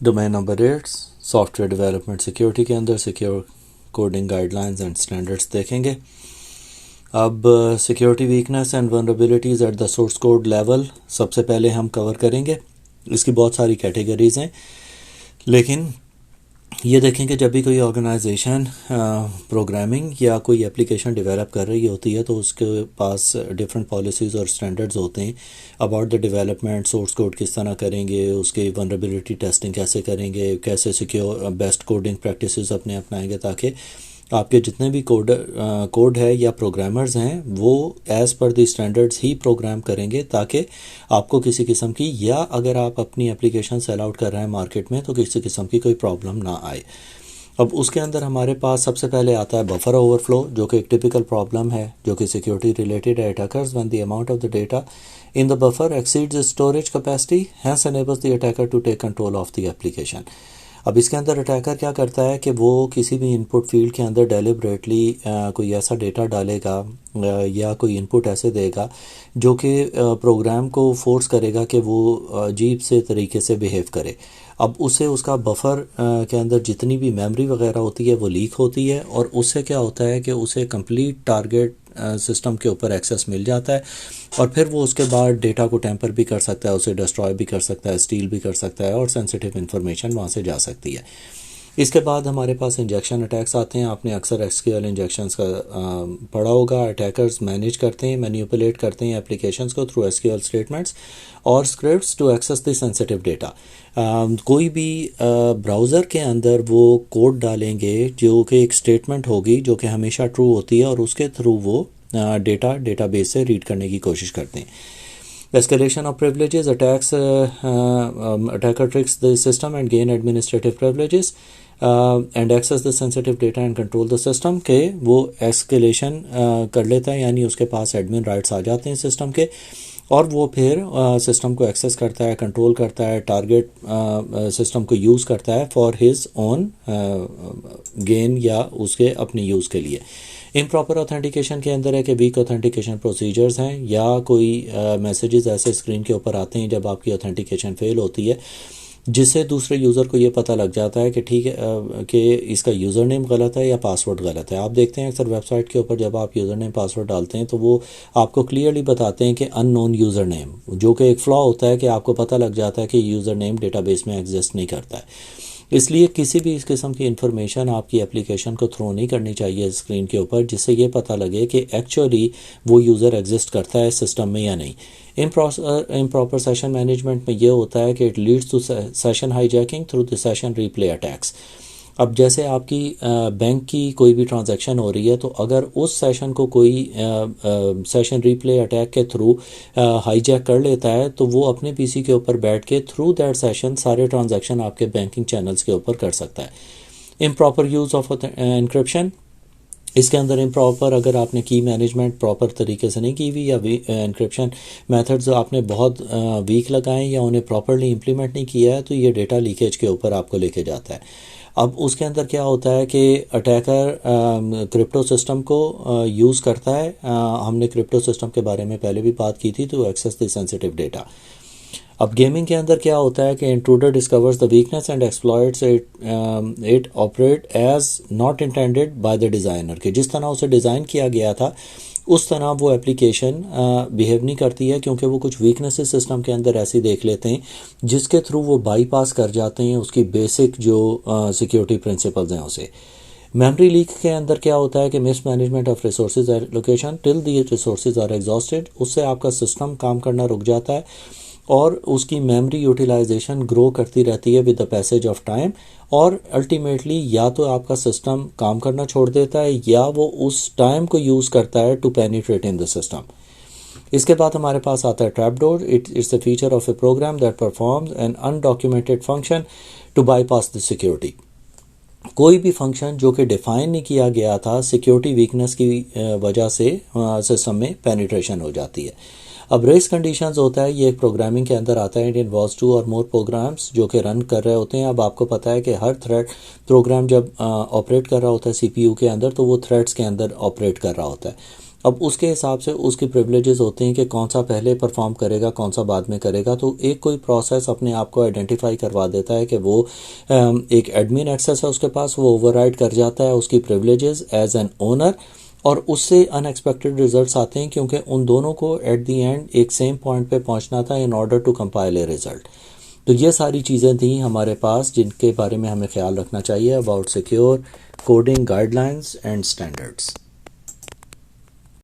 Domain number 8 software development security के अंदर secure coding guidelines and standards देखेंगे। अब security weakness and vulnerabilities at the source code level सबसे पहले हम कवर करेंगे। इसकी बहुत सारी कैटेगरीज हैं, लेकिन ये देखें कि जब भी कोई ऑर्गेनाइजेशन प्रोग्रामिंग या कोई एप्लीकेशन डेवलप कर रही होती है तो उसके पास डिफरेंट पॉलिसीज़ और स्टैंडर्ड्स होते हैं about the development. Source code किस तरह करेंगे, उसकी वल्नरेबिलिटी टेस्टिंग कैसे करेंगे, कैसे सिक्योर बेस्ट कोडिंग प्रैक्टिसेस अपने अपनाएंगे ताकि आपके जितने भी कोड है या प्रोग्रामर्स हैं वो as per the standards he programme करेंगे ताकि आपको किसी किस्म की, या अगर आप अपनी एप्लीकेशन सेल आउट कर रहे हैं मार्केट में तो किसी किस्म की कोई प्रॉब्लम ना आए। अब उसके अंदर हमारे पास सबसे पहले आता है बफर ओवरफ्लो, जो कि एक टिपिकल प्रॉब्लम है जो कि सिक्योरिटी रिलेटेड है। It occurs when the amount of the data in the buffer exceeds the storage capacity, hence enables the attacker to take control of the application. अब इसके अंदर अटैकर क्या करता है कि वो किसी भी इनपुट फील्ड के अंदर डेलिबरेटली कोई ऐसा डेटा डालेगा या कोई इनपुट ऐसे देगा जो कि प्रोग्राम को फोर्स करेगा कि वो अजीब से तरीके से बिहेव करे। अब उससे उसका बफर के अंदर जितनी भी मेमोरी वगैरह होती है वो लीक होती है और उससे क्या होता है कि उसे कंप्लीट टारगेट सिस्टम के ऊपर एक्सेस मिल जाता है और फिर वो उसके बाद डेटा को टेम्पर भी कर सकता है, उसे डिस्ट्रॉय भी कर सकता है, स्टील भी कर सकता है और सेंसिटिव इन्फॉर्मेशन वहाँ से जा सकती है। इसके बाद हमारे पास इंजेक्शन अटैक्स आते हैं। आपने अक्सर एसक्यूएल इंजेक्शंस का पढ़ा होगा। अटैकर्स मैनेज करते हैं, मैनिपुलेट करते हैं एप्लीकेशंस को थ्रू एसक्यूएल स्टेटमेंट्स और scripts to access the sensitive data. कोई भी ब्राउज़र के अंदर वो कोड डालेंगे जो कि एक स्टेटमेंट होगी जो कि हमेशा ट्रू होती है और उसके थ्रू वो डेटाबेस से रीड करने की कोशिश करते हैं। Escalation of privileges attacks attacker tricks the system and gain administrative privileges and access the sensitive data and control the system के वो escalation कर लेता है, यानी उसके पास एडमिन राइट्स आ जाते हैं सिस्टम के और वो फिर सिस्टम को एक्सेस करता है, कंट्रोल करता है, टारगेट सिस्टम को यूज़ करता है फॉर हिज ओन गेन या उसके अपने यूज़ के लिए। इम्प्रॉपर ऑथेंटिकेशन के अंदर है कि वीक ऑथेंटिकेशन प्रोसीजर्स हैं या कोई मैसेजेस ऐसे स्क्रीन के ऊपर आते हैं जब आपकी ऑथेंटिकेशन फेल होती है जिससे दूसरे यूज़र को ये पता लग जाता है कि ठीक है कि इसका यूज़र नेम गलत है या पासवर्ड गलत है। आप देखते हैं अक्सर वेबसाइट के ऊपर जब आप यूज़र नेम पासवर्ड डालते हैं तो वो आपको क्लियरली बताते हैं कि अननोन यूज़र नेम, जो कि एक फ्लॉ होता है कि आपको पता लग जाता है कि यूज़र नेम डेटाबेस में एग्जिस्ट नहीं करता है। इसलिए किसी भी इस किस्म की इन्फॉर्मेशन आपकी एप्लीकेशन को थ्रो नहीं करनी चाहिए स्क्रीन के ऊपर जिससे ये पता लगे कि एक्चुअली वो यूज़र एग्जिस्ट करता है सिस्टम में या नहीं। इम्प्रॉपर सेशन मैनेजमेंट में ये होता है कि it leads to session hijacking through the session replay attacks. अब जैसे आपकी बैंक की कोई भी ट्रांजैक्शन हो रही है तो अगर उस सेशन को कोई सेशन रीप्ले अटैक के थ्रू हाईजैक कर लेता है तो वो अपने पीसी के ऊपर बैठ के थ्रू दैट सेशन सारे ट्रांजैक्शन आपके बैंकिंग चैनल्स के ऊपर कर सकता है। इम्प्रॉपर यूज़ ऑफ एनक्रिप्शन, इसके अंदर इम्प्रॉपर अगर आपने की मैनेजमेंट प्रॉपर तरीके से नहीं की हुई या एनक्रिप्शन मेथड्स आपने बहुत वीक लगाए या उन्हें प्रॉपरली इम्प्लीमेंट नहीं किया है तो ये डेटा लीकेज के ऊपर आपको लेके जाता है। अब उसके अंदर क्या होता है कि अटैकर क्रिप्टो सिस्टम को यूज़ करता है। हमने क्रिप्टो सिस्टम के बारे में पहले भी बात की थी to access the sensitive data. अब गेमिंग के अंदर क्या होता है कि intruder discovers the weakness and exploits it operate as not intended by the designer, कि जिस तरह उसे डिज़ाइन किया गया था उस तरह वो एप्लीकेशन बिहेव नहीं करती है क्योंकि वो कुछ वीकनेसेस सिस्टम के अंदर ऐसी देख लेते हैं जिसके थ्रू वो बाईपास कर जाते हैं उसकी बेसिक जो सिक्योरिटी प्रिंसिपल्स हैं उसे। मेमोरी लीक के अंदर क्या होता है कि miss management of resources allocation till the resources are exhausted, उससे आपका सिस्टम काम करना रुक जाता है और उसकी मेमोरी यूटिलाइजेशन ग्रो करती रहती है with the passage of time और अल्टीमेटली या तो आपका सिस्टम काम करना छोड़ देता है या वो उस टाइम को यूज़ करता है to penetrate in the system. इसके बाद हमारे पास आता है trapdoor. It's a feature of A programme that performs N undocumented function to bypass the security. कोई भी फंक्शन जो कि डिफाइन नहीं किया गया था सिक्योरिटी वीकनेस की वजह से सिस्टम में पेनिट्रेशन हो जाती है। अब रेस कंडीशंस होता है, ये एक प्रोग्रामिंग के अंदर आता है। इट इन्वॉल्व्स 2 और मोर प्रोग्राम्स जो कि रन कर रहे होते हैं। अब आपको पता है कि हर थ्रेड प्रोग्राम जब ऑपरेट कर रहा होता है सीपीयू के अंदर तो वो थ्रेड्स के अंदर ऑपरेट कर रहा होता है। अब उसके हिसाब से उसकी प्रिविलेजेस होती हैं कि कौन सा पहले परफॉर्म करेगा, कौन सा बाद में करेगा। तो एक कोई प्रोसेस अपने आप को आइडेंटिफाई करवा देता है कि वो एक एडमिन एक्सेस है उसके पास, वो ओवरराइड कर जाता है उसकी प्रिविलेजेस एज एन ओनर, और उससे अनएक्सपेक्टेड रिजल्ट्स आते हैं क्योंकि उन दोनों को एट दी एंड एक सेम पॉइंट पे पहुंचना था in order to compile a result. तो ये सारी चीज़ें थी हमारे पास जिनके बारे में हमें ख्याल रखना चाहिए about secure coding guidelines and standards.